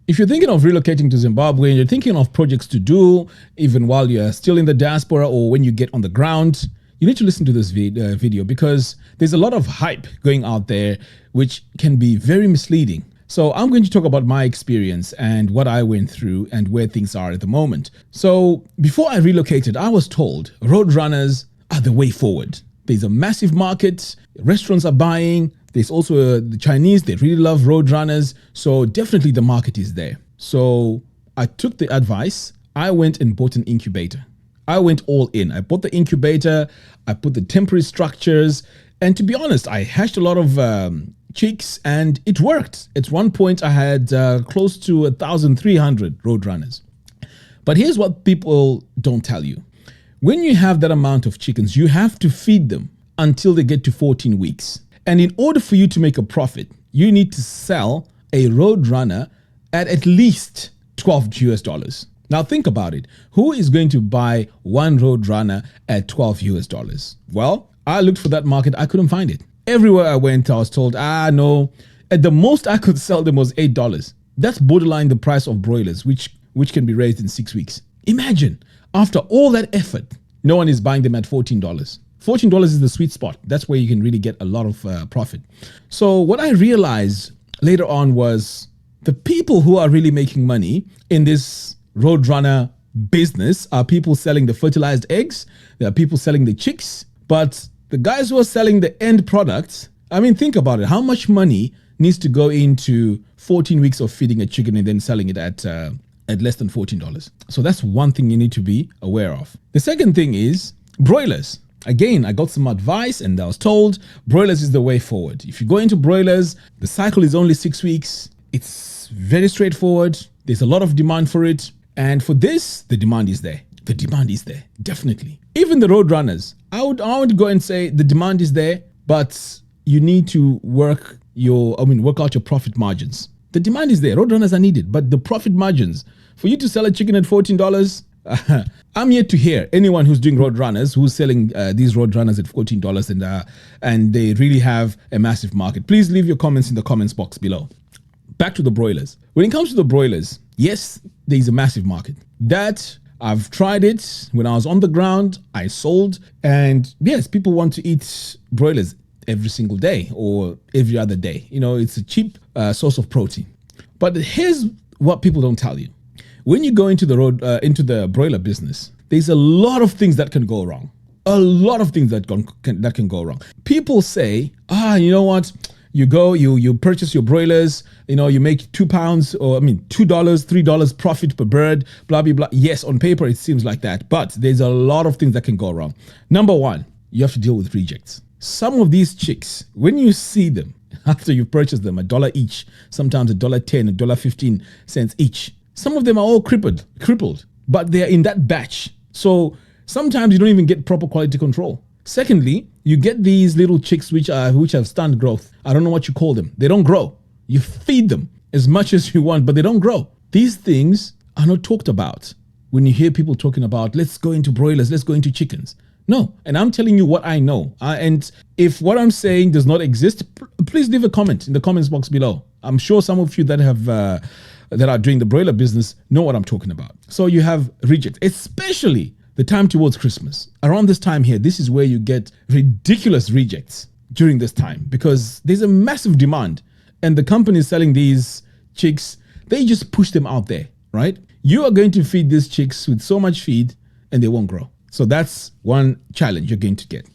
If you're thinking of relocating to Zimbabwe and you're thinking of projects to do, even while you're still in the diaspora or when you get on the ground, you need to listen to this video because there's a lot of hype going out there, which can be very misleading. So I'm going to talk about my experience and what I went through and where things are at the moment. So before I relocated, I was told Roadrunners are the way forward. There's a massive market, restaurants are buying. There's also the Chinese, they really love Roadrunners. So definitely the market is there. So I took the advice. I went and bought an incubator. I went all in. I bought the incubator, I put the temporary structures, and to be honest, I hatched a lot of chicks and it worked. At one point, I had close to 1,300 Roadrunners. But here's what people don't tell you. When you have that amount of chickens, you have to feed them until they get to 14 weeks. And in order for you to make a profit, you need to sell a Roadrunner at least $12 US. Now think about it. Who is going to buy one Roadrunner at $12 US? Well, I looked for that market. I couldn't find it. Everywhere I went, I was told, no. At the most I could sell them was $8. That's borderline the price of broilers, which can be raised in 6 weeks. Imagine, after all that effort, no one is buying them at $14. $14 is the sweet spot. That's where you can really get a lot of profit. So what I realized later on was the people who are really making money in this Roadrunner business are people selling the fertilized eggs. There are people selling the chicks, but the guys who are selling the end products, I mean, think about it. How much money needs to go into 14 weeks of feeding a chicken and then selling it at less than $14? So that's one thing you need to be aware of. The second thing is broilers. Again, I got some advice and I was told broilers is the way forward. If you go into broilers, the cycle is only 6 weeks. It's very straightforward. There's a lot of demand for it. And for this, the demand is there. The demand is there, definitely. Even the Roadrunners, I would go and say the demand is there, but you need to work out your profit margins. The demand is there. Roadrunners are needed, but the profit margins for you to sell a chicken at $14, I'm yet to hear anyone who's doing Roadrunners who's selling these Roadrunners at $14 and they really have a massive market. Please leave your comments in the comments box below. Back to the broilers. When it comes to the broilers, yes, there's a massive market. That I've tried it when I was on the ground, I sold, and yes, people want to eat broilers every single day or every other day. You know, it's a cheap source of protein. But here's what people don't tell you. When you go into the broiler business, there's a lot of things that can go wrong. A lot of things that can go wrong. People say, you know what? You go, you purchase your broilers, you make $2 or $2, $3 profit per bird, blah, blah, blah. Yes, on paper, it seems like that, but there's a lot of things that can go wrong. Number one, you have to deal with rejects. Some of these chicks, when you see them, after you purchase them, $1 each, sometimes $1.10, $1.15 each. Some of them are all crippled, but they're in that batch. So sometimes you don't even get proper quality control. Secondly, you get these little chicks which have stunned growth. I don't know what you call them. They don't grow. You feed them as much as you want, but they don't grow. These things are not talked about when you hear people talking about, let's go into broilers, let's go into chickens. No, and I'm telling you what I know. And if what I'm saying does not exist, please leave a comment in the comments box below. I'm sure some of you that are doing the broiler business know what I'm talking about. So you have rejects, especially the time towards Christmas. Around this time here, this is where you get ridiculous rejects during this time because there's a massive demand and the companies selling these chicks, they just push them out there, right? You are going to feed these chicks with so much feed and they won't grow. So that's one challenge you're going to get.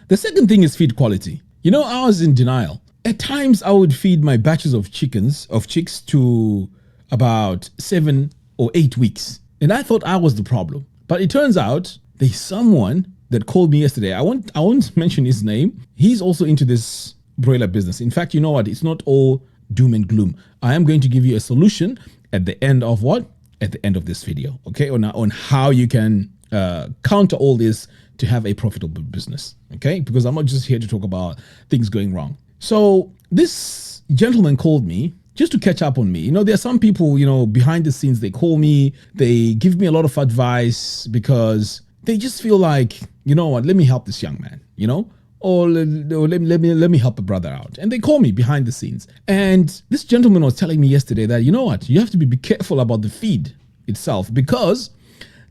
The second thing is feed quality. I was in denial. At times I would feed my batches of chicks to about 7 or 8 weeks. And I thought I was the problem. But it turns out there's someone that called me yesterday. I won't mention his name. He's also into this broiler business. In fact, you know what? It's not all doom and gloom. I am going to give you a solution at the end of what? At the end of this video, okay? On how you can counter all this to have a profitable business, okay? Because I'm not just here to talk about things going wrong. So this gentleman called me just to catch up on me. There are some people, behind the scenes, they call me, they give me a lot of advice because they just feel like, you know what, let me help this young man, let me help a brother out. And they call me behind the scenes. And this gentleman was telling me yesterday that, you know what, you have to be careful about the feed itself, because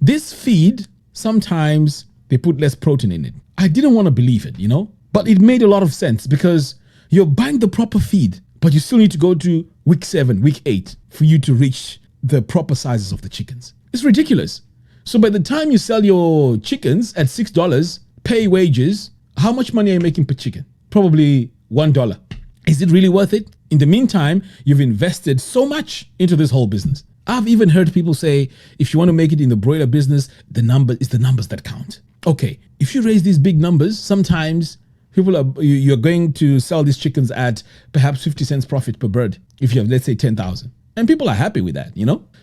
this feed, sometimes they put less protein in it. I didn't want to believe it, but it made a lot of sense, because you're buying the proper feed, but you still need to go to week 7, week 8 for you to reach the proper sizes of the chickens. It's ridiculous. So by the time you sell your chickens at $6, pay wages, how much money are you making per chicken? Probably $1. Is it really worth it? In the meantime, you've invested so much into this whole business. I've even heard people say, if you want to make it in the broiler business, the numbers that count. Okay, if you raise these big numbers, sometimes you're going to sell these chickens at perhaps 50 cents profit per bird if you have, let's say, 10,000. And people are happy with that,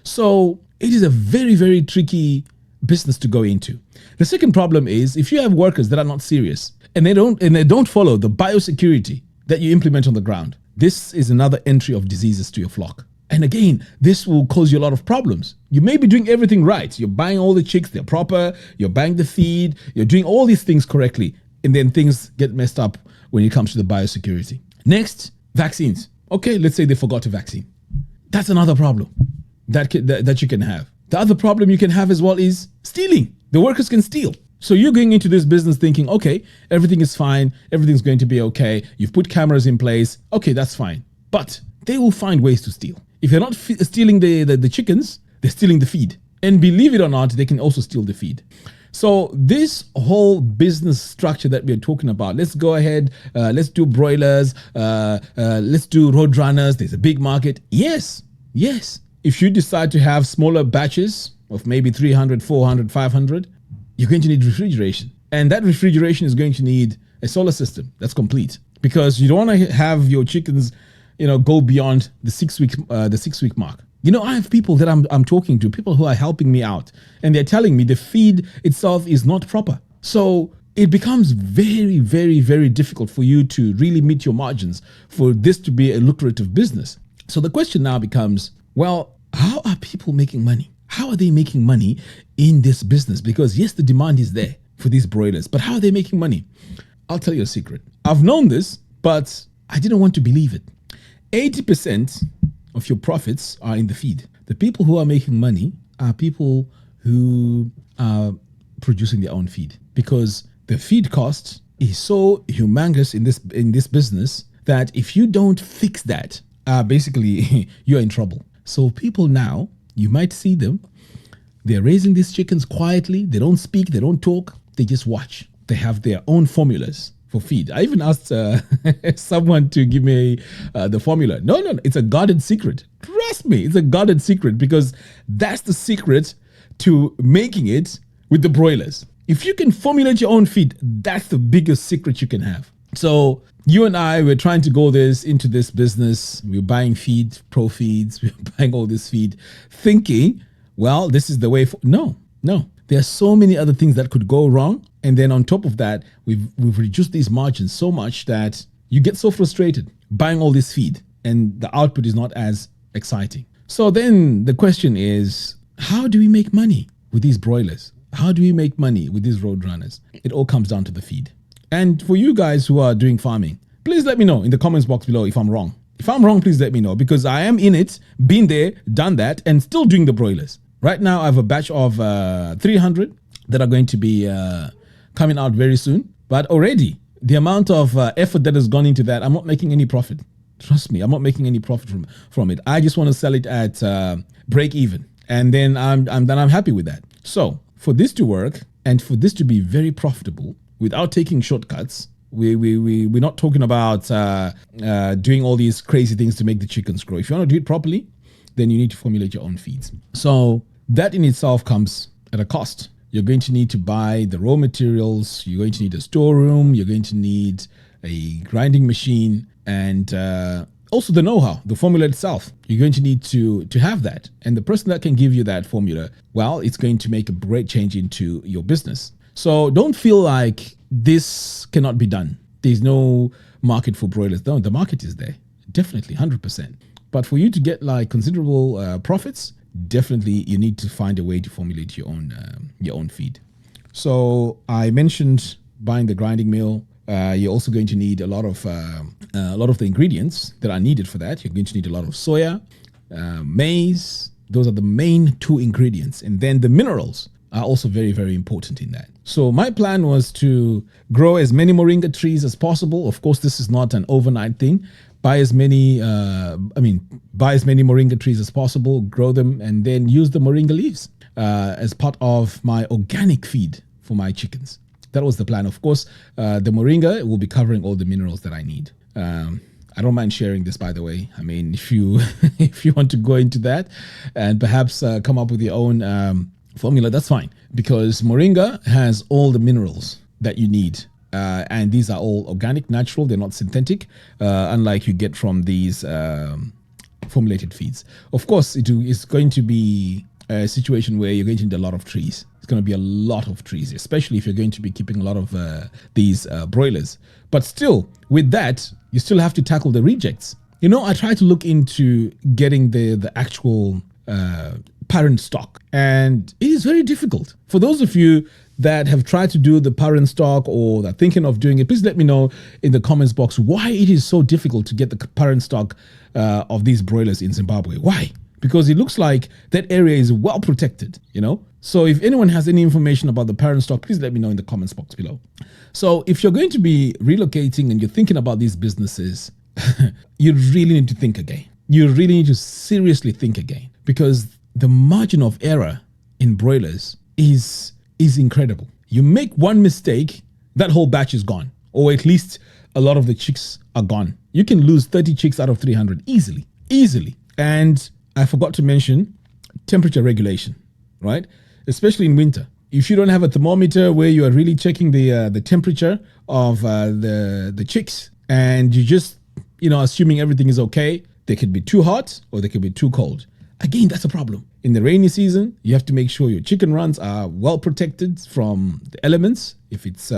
So it is a very, very tricky business to go into. The second problem is, if you have workers that are not serious and they don't follow the biosecurity that you implement on the ground, this is another entry of diseases to your flock. And again, this will cause you a lot of problems. You may be doing everything right. You're buying all the chicks, they're proper, you're buying the feed, you're doing all these things correctly, and then things get messed up when it comes to the biosecurity. Next, vaccines. Okay, let's say they forgot to vaccine. That's another problem that you can have. The other problem you can have as well is stealing. The workers can steal. So you're going into this business thinking, okay, everything is fine, everything's going to be okay, you've put cameras in place, okay, that's fine. But they will find ways to steal. If they're not stealing the chickens, they're stealing the feed. And believe it or not, they can also steal the feed. So this whole business structure that we're talking about, let's go ahead, let's do broilers, let's do Roadrunners, there's a big market. Yes. If you decide to have smaller batches of maybe 300, 400, 500, you're going to need refrigeration. And that refrigeration is going to need a solar system that's complete, because you don't want to have your chickens, go beyond the 6-week mark. I have people that I'm talking to, people who are helping me out, and they're telling me the feed itself is not proper. So it becomes very, very, very difficult for you to really meet your margins for this to be a lucrative business. So the question now becomes, well, how are people making money? How are they making money in this business? Because yes, the demand is there for these broilers, but how are they making money? I'll tell you a secret. I've known this, but I didn't want to believe it. 80% of your profits are in the feed. The people who are making money are people who are producing their own feed, because the feed cost is so humongous in this business that if you don't fix that, basically you're in trouble. So people now, you might see them, they're raising these chickens quietly. They don't speak, they don't talk, they just watch. They have their own formulas for feed. I even asked someone to give me the formula. No, it's a guarded secret. Trust me, it's a guarded secret, because that's the secret to making it with the broilers. If you can formulate your own feed, that's the biggest secret you can have. So you and I were trying to go into this business. We're buying feed, pro feeds, we're buying all this feed, thinking, well, this is the way. No. There are so many other things that could go wrong. And then on top of that, we've reduced these margins so much that you get so frustrated buying all this feed and the output is not as exciting. So then the question is, how do we make money with these broilers? How do we make money with these Roadrunners? It all comes down to the feed. And for you guys who are doing farming, please let me know in the comments box below if I'm wrong. If I'm wrong, please let me know, because I am in it, been there, done that, and still doing the broilers. Right now, I have a batch of 300 that are going to be coming out very soon. But already, the amount of effort that has gone into that, I'm not making any profit. Trust me, I'm not making any profit from it. I just want to sell it at break even. And then I'm happy with that. So for this to work and for this to be very profitable without taking shortcuts, we're not talking about doing all these crazy things to make the chickens grow. If you want to do it properly, then you need to formulate your own feeds. So that in itself comes at a cost. You're going to need to buy the raw materials. You're going to need a storeroom. You're going to need a grinding machine, and also the know-how, the formula itself. You're going to need to have that. And the person that can give you that formula, well, it's going to make a great change into your business. So don't feel like this cannot be done. There's no market for broilers. No, the market is there. Definitely, 100%. But for you to get like considerable profits, definitely you need to find a way to formulate your own feed. So I mentioned buying the grinding mill, You're also going to need a lot of the ingredients that are needed for that. You're going to need a lot of soya, maize. Those are the main two ingredients. And then the minerals are also very, very important in that. So my plan was to grow as many moringa trees as possible. Of course, this is not an overnight thing. Buy as many moringa trees as possible, grow them, and then use the moringa leaves as part of my organic feed for my chickens. That was the plan. Of course, the moringa will be covering all the minerals that I need. I don't mind sharing this, by the way. I mean, if you if you want to go into that and perhaps come up with your own formula, that's fine, because moringa has all the minerals that you need. And these are all organic, natural. They're not synthetic, unlike you get from these formulated feeds. Of course, it's going to be a situation where you're going to need a lot of trees. It's going to be a lot of trees, especially if you're going to be keeping a lot of these broilers. But still, with that, you still have to tackle the rejects. You know, I try to look into getting the actual parent stock, and it is very difficult. For those of you that have tried to do the parent stock or that are thinking of doing it, please let me know in the comments box why it is so difficult to get the parent stock of these broilers in Zimbabwe. Why? Because it looks like that area is well protected, you know? So if anyone has any information about the parent stock, please let me know in the comments box below. So if you're going to be relocating and you're thinking about these businesses, you really need to think again. You really need to seriously think again, because the margin of error in broilers is incredible. You make one mistake, that whole batch is gone, or at least a lot of the chicks are gone. You can lose 30 chicks out of 300 easily. And I forgot to mention temperature regulation, right? Especially in winter. If you don't have a thermometer where you are really checking the temperature of the chicks, and you just, assuming everything is okay, they could be too hot or they could be too cold. Again, that's a problem. In the rainy season, you have to make sure your chicken runs are well protected from the elements. If it's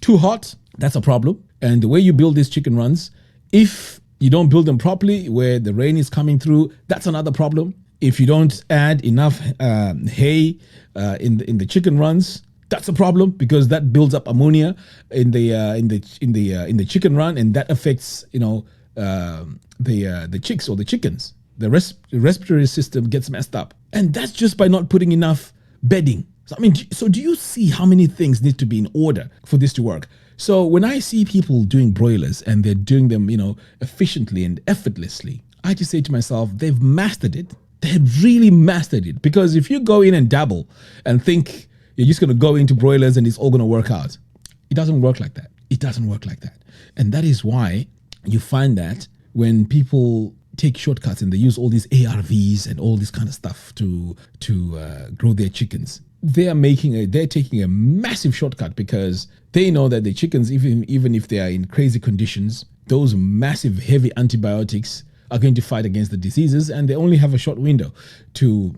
too hot, that's a problem. And the way you build these chicken runs, if you don't build them properly where the rain is coming through, that's another problem. If you don't add enough hay in the chicken runs, that's a problem, because that builds up ammonia in the chicken run, and that affects the chicks or the chickens. The respiratory system gets messed up, and that's just by not putting enough bedding. So do you see how many things need to be in order for this to work? So when I see people doing broilers and they're doing them, efficiently and effortlessly, I just say to myself, they've mastered it. They've really mastered it. Because if you go in and dabble and think you're just going to go into broilers and it's all going to work out, it doesn't work like that. It doesn't work like that. And that is why you find that when people take shortcuts and they use all these ARVs and all this kind of stuff to grow their chickens, they're taking a massive shortcut, because they know that the chickens, even if they are in crazy conditions, those massive heavy antibiotics are going to fight against the diseases, and they only have a short window to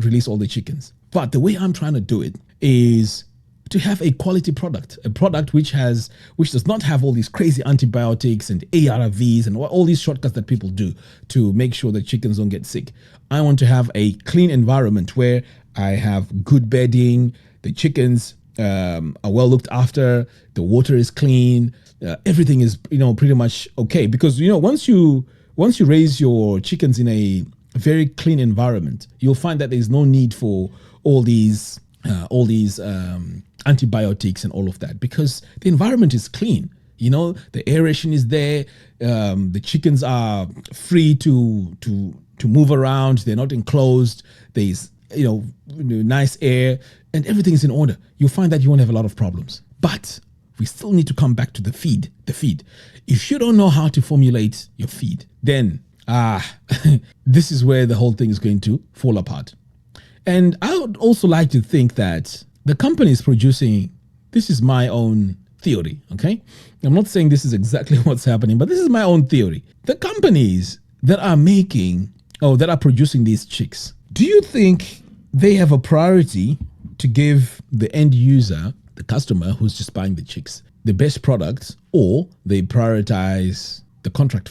release all the chickens. But the way I'm trying to do it is to have a quality product, a product which does not have all these crazy antibiotics and ARVs and all these shortcuts that people do to make sure that chickens don't get sick. I want to have a clean environment where I have good bedding, the chickens are well looked after, the water is clean, everything is pretty much okay. Because once you raise your chickens in a very clean environment, you'll find that there's no need for all these antibiotics and all of that, because the environment is clean. The aeration is there. The chickens are free to move around. They're not enclosed. There's nice air, and everything is in order. You'll find that you won't have a lot of problems. But we still need to come back to the feed. If you don't know how to formulate your feed, then this is where the whole thing is going to fall apart. And I would also like to think that the company is producing, this is my own theory, okay? I'm not saying this is exactly what's happening, but this is my own theory. The companies that are producing these chicks, do you think they have a priority to give the end user, the customer who's just buying the chicks, the best product, or they prioritize the contract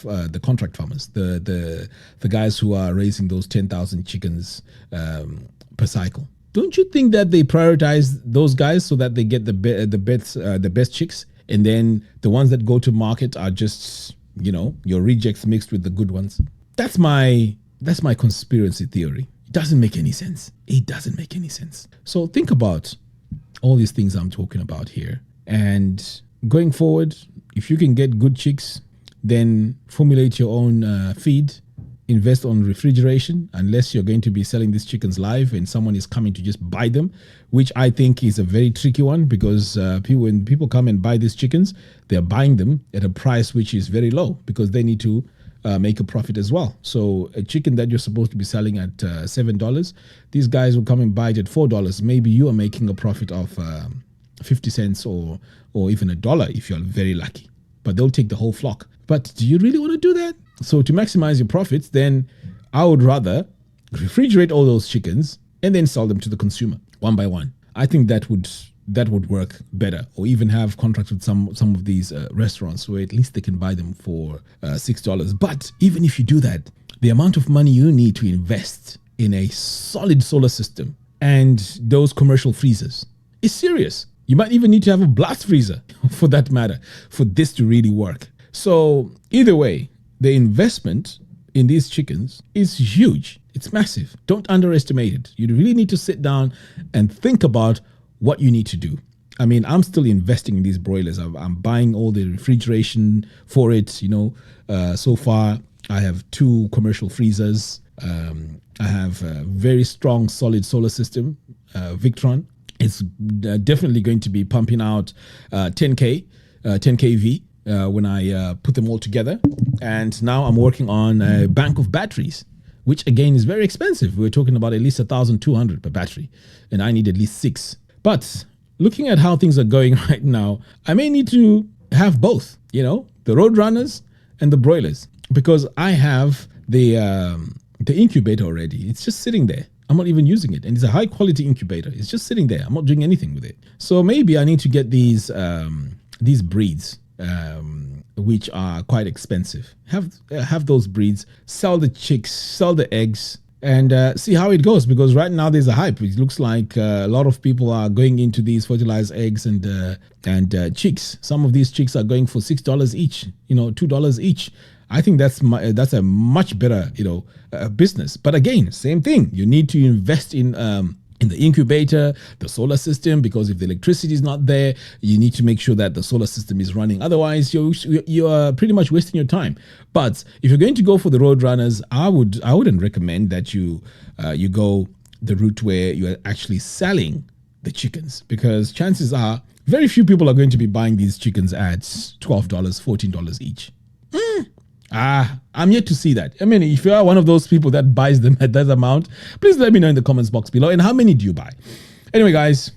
farmers, the guys who are raising those 10,000 chickens per cycle? Don't you think that they prioritize those guys so that they get the best chicks and then the ones that go to market are just, you know, your rejects mixed with the good ones. That's my conspiracy theory. It doesn't make any sense. It doesn't make any sense. So think about all these things I'm talking about here. And going forward, if you can get good chicks, then formulate your own feed, invest on refrigeration, unless you're going to be selling these chickens live and someone is coming to just buy them, which I think is a very tricky one, because when people come and buy these chickens, they're buying them at a price which is very low because they need to make a profit as well. So a chicken that you're supposed to be selling at $7, these guys will come and buy it at $4. Maybe you are making a profit of 50 cents or even $1 if you're very lucky, but they'll take the whole flock. But do you really want to do that? So to maximize your profits, then I would rather refrigerate all those chickens and then sell them to the consumer one by one. I think that would work better, or even have contracts with some of these restaurants where at least they can buy them for $6. But even if you do that, the amount of money you need to invest in a solid solar system and those commercial freezers is serious. You might even need to have a blast freezer for that matter for this to really work. So either way, the investment in these chickens is huge. It's massive. Don't underestimate it. You really need to sit down and think about what you need to do. I mean, I'm still investing in these broilers. I'm buying all the refrigeration for it. You know, so far I have 2 commercial freezers. I have a very strong, solid solar system, Victron. It's definitely going to be pumping out 10 kV when I put them all together. And now I'm working on a bank of batteries, which again is very expensive. We're talking about at least 1,200 per battery, and I need at least 6. But looking at how things are going right now, I may need to have both, you know, the Roadrunners and the broilers, because I have the incubator already. It's just sitting there. I'm not even using it, and it's a high quality incubator. It's just sitting there. I'm not doing anything with it. So maybe I need to get these breeds, which are quite expensive. Have those breeds, sell the chicks, sell the eggs, and see how it goes. Because right now there's a hype. It looks like a lot of people are going into these fertilized eggs and chicks. Some of these chicks are going for $6 each. You know, $2 each. I think that's a much better, you know, business. But again, same thing. You need to invest in the incubator, the solar system, because if the electricity is not there, you need to make sure that the solar system is running. Otherwise, you're pretty much wasting your time. But if you're going to go for the Roadrunners, I wouldn't recommend that you go the route where you're actually selling the chickens, because chances are very few people are going to be buying these chickens at $12, $14 each. I'm yet to see that. I mean, if you are one of those people that buys them at that amount, please let me know in the comments box below. And how many do you buy? Anyway, guys,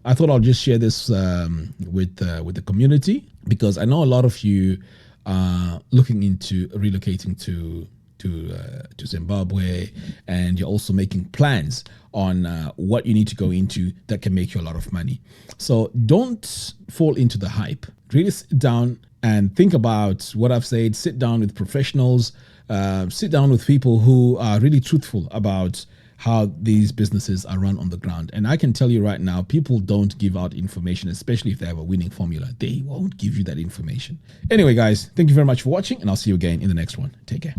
I thought I'll just share this with the community, because I know a lot of you are looking into relocating to Zimbabwe, and you're also making plans on what you need to go into that can make you a lot of money. So don't fall into the hype. Really sit down and think about what I've said. Sit down with professionals, sit down with people who are really truthful about how these businesses are run on the ground. And I can tell you right now, people don't give out information, especially if they have a winning formula. They won't give you that information. Anyway, guys, thank you very much for watching, and I'll see you again in the next one. Take care.